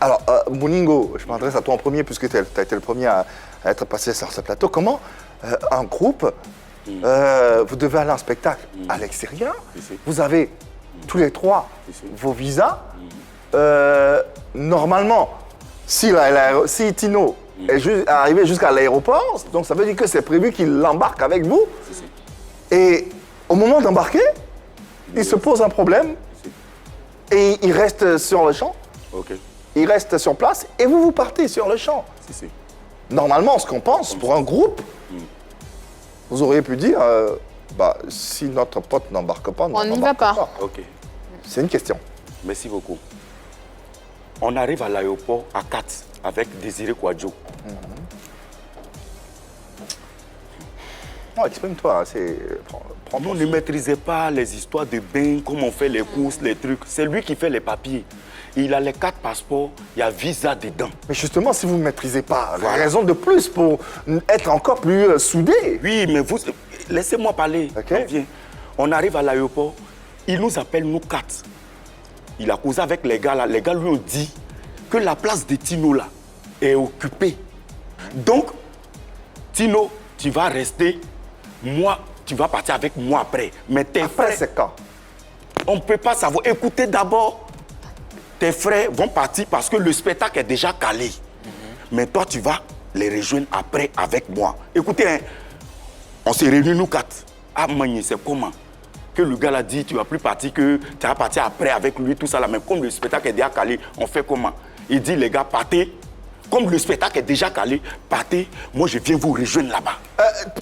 Alors, Boningo, je m'adresse à toi en premier puisque tu as été le premier à être passé sur ce plateau. Comment un groupe, vous devez aller en spectacle à l'extérieur, vous avez tous les trois vos visas. Normalement, si Tino est arrivé jusqu'à l'aéroport, donc ça veut dire que c'est prévu qu'il embarque avec vous. Et au moment d'embarquer, il se pose un problème et il reste sur le champ. Il reste sur place et vous partez sur le champ. Normalement, ce qu'on pense pour un groupe, vous auriez pu dire, si notre pote n'embarque pas, on n'y va pas. C'est une question. Merci beaucoup. On arrive à l'aéroport à 4 avec Désiré Kouadio. Non, exprime-toi. On ne maîtrisait pas les histoires de bain, comment on fait les courses, les trucs. C'est lui qui fait les papiers. Il a les 4 passeports, il y a visa dedans. Mais justement, si vous ne maîtrisez pas, raison de plus pour être encore plus soudés. Oui, mais vous, laissez-moi parler. On arrive à l'aéroport, il nous appelle nous 4. Il a causé avec les gars là. Les gars lui ont dit que la place de Tino là est occupée. Donc, Tino, tu vas rester. Moi, tu vas partir avec moi après. Mais tes après, frères, c'est quand? On ne peut pas savoir. Écoutez d'abord. Tes frères vont partir parce que le spectacle est déjà calé. Mais toi, tu vas les rejoindre après avec moi. Écoutez, hein, on s'est réunis nous 4. Ah, Magné, c'est comment? Que le gars l'a dit, tu vas plus partir, que tu vas partir après avec lui, tout ça là. Mais comme le spectacle est déjà calé, on fait comment? Il dit, les gars, partez. Comme le spectacle est déjà calé, partez. Moi, je viens vous rejoindre là-bas.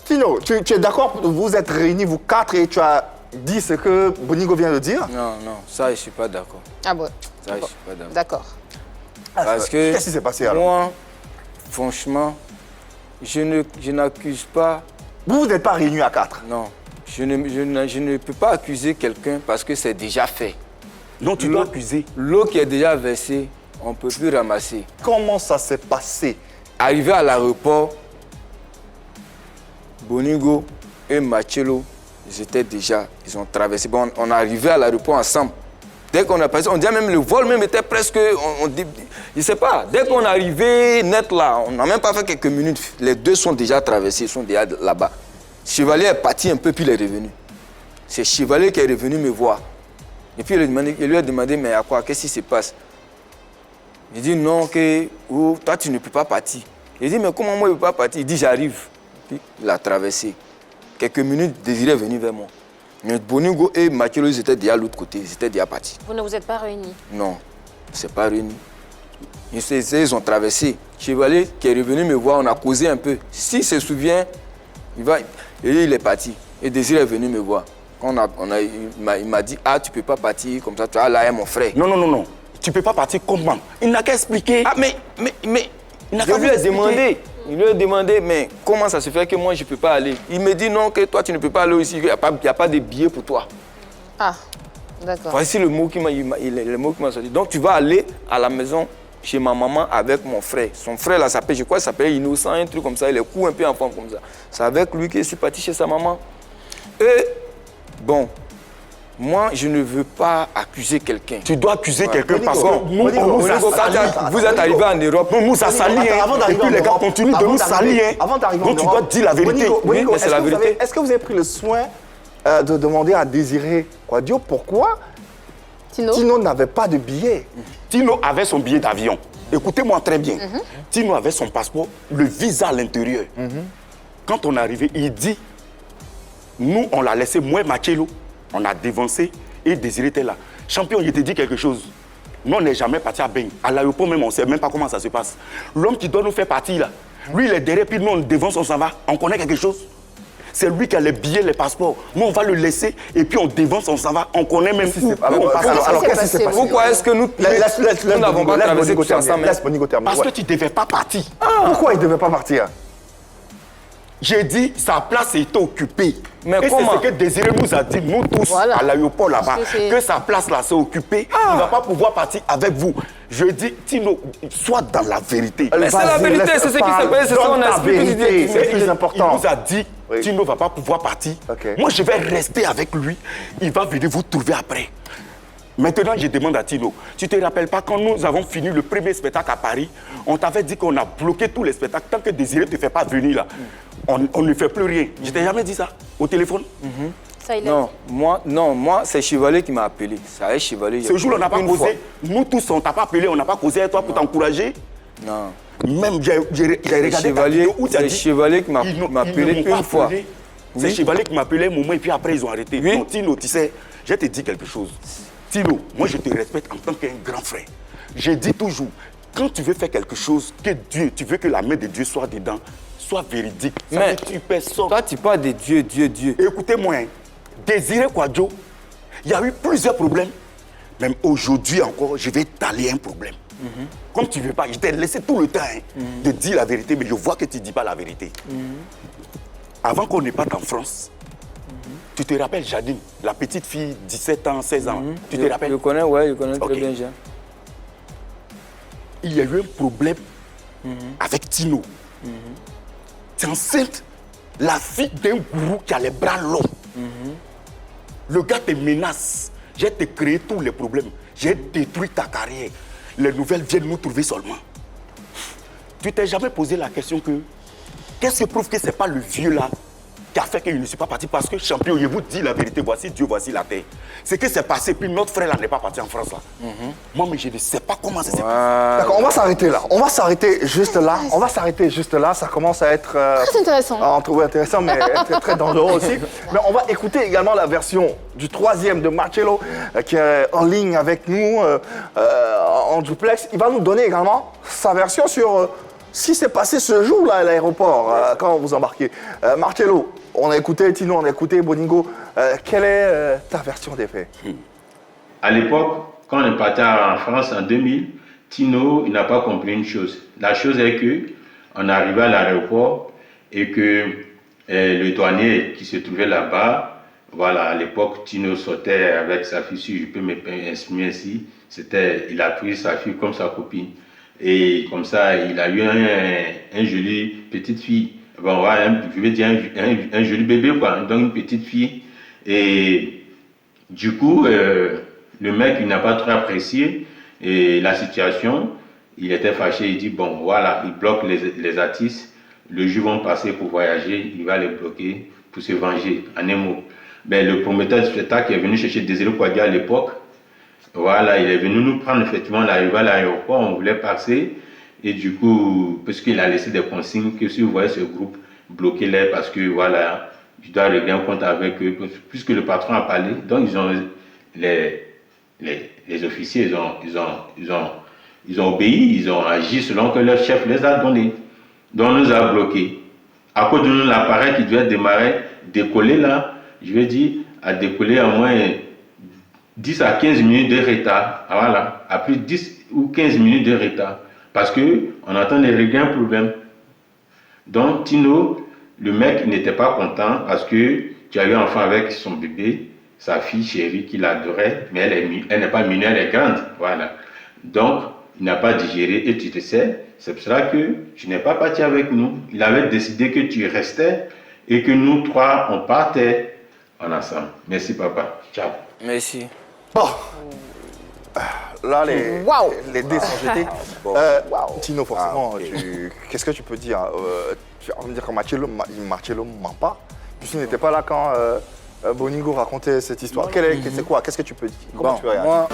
Tino, tu es d'accord? Vous êtes réunis, vous 4, et tu as dit ce que Boningo vient de dire? Non, ça, je ne suis pas d'accord. Ah bon? Ça, je suis pas d'accord. D'accord. Parce que qu'est-ce qui s'est passé alors? Moi, franchement, je n'accuse pas. Vous n'êtes pas réunis à 4? Non. Je ne peux pas accuser quelqu'un parce que c'est déjà fait. Non, tu dois accuser. L'eau qui est déjà versée, on ne peut plus ramasser. Comment ça s'est passé? Arrivé à l'aéroport, Boningo et Marcello, ils ont traversé. Bon, on est arrivé à l'aéroport ensemble. Dès qu'on a passé, on dirait même le vol même était presque, je ne sais pas, dès qu'on est arrivé net là, on n'a même pas fait quelques minutes, les deux sont déjà traversés, ils sont déjà là-bas. Chevalier est parti un peu, puis il est revenu. C'est Chevalier qui est revenu me voir. Et puis il lui a demandé, mais à quoi, qu'est-ce qui se passe? Il dit non, toi tu ne peux pas partir. Il dit, mais comment moi je ne peux pas partir? Il dit, j'arrive. Puis il a traversé. Quelques minutes, Désiré est venu vers moi. Mais Boningo et Marcello, ils étaient déjà à l'autre côté, ils étaient déjà partis. Vous ne vous êtes pas réunis? Non, on ne s'est pas réunis. Ils ont traversé. Chevalier qui est revenu me voir, on a causé un peu. S'il se souvient, il est parti. Et Désiré est venu me voir. Il m'a dit, tu ne peux pas partir comme ça, tu as là, mon frère. Non. Tu ne peux pas partir comment? Il n'a qu'à expliquer. Ah, mais il n'a qu'à lui demander. Il lui a demandé, mais comment ça se fait que moi, je ne peux pas aller? Il me dit non, que toi, tu ne peux pas aller ici, qu'il n'y a pas de billets pour toi. Ah, d'accord. Voici le mot qui m'a sorti. Donc, tu vas aller à la maison chez ma maman avec mon frère. Son frère, là, je crois qu'il s'appelle Innocent, un truc comme ça. Il est court un peu enfant comme ça. C'est avec lui que je suis parti chez sa maman. Et, bon, moi, je ne veux pas accuser quelqu'un. Tu dois accuser quelqu'un parce que vous êtes arrivé en Europe. Nous, nous a sali. Et puis les gars continuent de nous salir. Donc tu dois dire la vérité. Oui, mais c'est la vérité. Est-ce que vous avez pris le soin de demander à Désiré Kouadio pourquoi Tino n'avait pas de billet? Tino avait son billet d'avion. Écoutez-moi très bien. Tino avait son passeport, le visa à l'intérieur. Quand on est arrivé, il dit, nous, on l'a laissé, moi et Marcello. On a dévancé et Désiré était là. Champion, il te dit quelque chose. Nous, on n'est jamais parti à Beng. À l'aéroport même, on ne sait même pas comment ça se passe. L'homme qui doit nous faire partir là, lui, il est derrière, puis nous, on dévance, on s'en va. On connaît quelque chose. C'est lui qui a les billets, les passeports. Nous, on va le laisser et puis on dévance, on s'en va. On connaît même où. Alors, qu'est-ce qui s'est passé? Pourquoi est-ce que nous n'avons pas traversé tous ensemble? Laisse Boningo terminer. Parce que tu ne devais pas partir. Pourquoi il ne devait pas partir? J'ai dit, sa place était occupée. Mais et comment? c'est ce que Désiré nous a dit, nous tous, à l'aéroport là-bas, que sa place là, c'est occupé. Il ne va pas pouvoir partir avec vous. Je dis, Tino, sois dans la vérité. Mais c'est la vérité, c'est ce qui s'est passé, c'est ça qu'on a expliqué. C'est plus important. Il nous a dit, Tino ne va pas pouvoir partir. Moi, je vais rester avec lui. Il va venir vous trouver après. Maintenant, je demande à Tino, tu te rappelles pas quand nous avons fini le premier spectacle à Paris, on t'avait dit qu'on a bloqué tous les spectacles. Tant que Désiré ne te fait pas venir là, on ne fait plus rien. Je t'ai jamais dit ça au téléphone? Ça, il a Non, dit. moi, c'est Chevalier qui m'a appelé. Ça est Chevalier. Ce jour-là, on n'a pas Une fois. causé. Nous tous, on t'a pas appelé, on n'a pas causé avec toi pour t'encourager. Non. Même j'ai regardé ta Chevalier, vidéo où tu as c'est dit... Chevalier qui m'a ils ne appelé m'ont pas une fois. appelé. C'est Oui. Chevalier qui m'a appelé un moment et puis après ils ont arrêté. Oui. Non, Tino, tu sais, je te dis quelque chose. Tino, moi je te respecte en tant qu'un grand frère. Je dis toujours, quand tu veux faire quelque chose, que Dieu, tu veux que la main de Dieu soit dedans, soit véridique. Ça Mais veut dire que tu personne. toi, tu parles de Dieu, Dieu, Dieu. Écoutez-moi, hein. Désiré Kouadio, il y a eu plusieurs problèmes. Même aujourd'hui encore, je vais t'aller un problème. Comme tu ne veux pas, je t'ai laissé tout le temps de dire la vérité, mais je vois que tu ne dis pas la vérité. Avant qu'on ne parte en France, tu te rappelles Jadine, la petite fille, 17 ans, 16 ans, tu te rappelles? Je connais, ouais, je connais Ok. très bien Jean. Il y a eu un problème avec Tino. Tu es enceinte, la fille d'un gourou qui a les bras longs. Le gars te menace. J'ai te créé tous les problèmes. J'ai détruit ta carrière. Les nouvelles viennent nous trouver seulement. Tu t'es jamais posé la question que qu'est-ce qui prouve que ce n'est pas le vieux là qui a fait qu'il ne suis pas parti? Parce que champion, je vous dis la vérité, voici Dieu, voici la terre. C'est que c'est passé, puis notre frère là n'est pas parti en France là. Moi, mais je ne sais pas comment ça s'est passé. D'accord, on va s'arrêter là. On va s'arrêter juste là. On va s'arrêter juste là. Ça commence à être... Très intéressant. à en trouver intéressant, mais très, très dangereux aussi. Mais on va écouter également la version du troisième de Marcello, qui est en ligne avec nous, en duplex. Il va nous donner également sa version sur ce qui s'est passé ce jour-là à l'aéroport, quand vous embarquez. Marcello, on a écouté Tino, on a écouté Boningo. Quelle est ta version des faits? À l'époque, quand on est parti en France en 2000, Tino, il n'a pas compris une chose. La chose est que on est arrivé à l'aéroport et que le douanier qui se trouvait là-bas, voilà, à l'époque, Tino sortait avec sa fille, si je peux m'exprimer ainsi, il a pris sa fille comme sa copine. Et comme ça, il a eu un joli petite fille. Bon, voilà, je vais dire un joli bébé, quoi. Donc une petite fille. Et du coup, le mec, il n'a pas trop apprécié et la situation. Il était fâché, il dit, bon, voilà, il bloque les artistes. Le jour vont passer pour voyager, il va les bloquer pour se venger, en un mot. Ben, le promoteur du spectacle est venu chercher Désiré Kouadio à l'époque. Voilà, il est venu nous prendre, effectivement, l'arrivée à l'aéroport, on voulait passer. Et du coup, parce qu'il a laissé des consignes que si vous voyez ce groupe, bloquez-les parce que, voilà, je dois régler un compte avec eux. Puisque le patron a parlé, donc ils ont, les officiers, ils ont obéi, ils ont agi selon que leur chef les a donnés. Donc on nous a bloqués. À cause de nous, l'appareil qui devait décoller là, je vais dire, a décollé à moins 10 à 15 minutes de retard. Voilà, à plus de 10 ou 15 minutes de retard. Parce qu'on entend de régler un problème. Donc Tino, le mec n'était pas content parce que tu as eu un enfant avec son bébé, sa fille chérie qu'il adorait, mais elle n'est pas mineure, elle est grande. Voilà. Donc, il n'a pas digéré et tu te sais, c'est pour cela que tu n'es pas parti avec nous. Il avait décidé que tu restais et que nous trois, on partait en ensemble. Merci papa. Ciao. Merci. Bon. Là, les dés sont jetés. Tino, forcément, qu'est-ce que tu peux dire? Tu vas me dire que Marcello ne ment pas. Puisqu'il n'était pas là quand Boningo racontait cette histoire. C'est quoi? Qu'est-ce que tu peux dire? Comment tu réagis? Moi,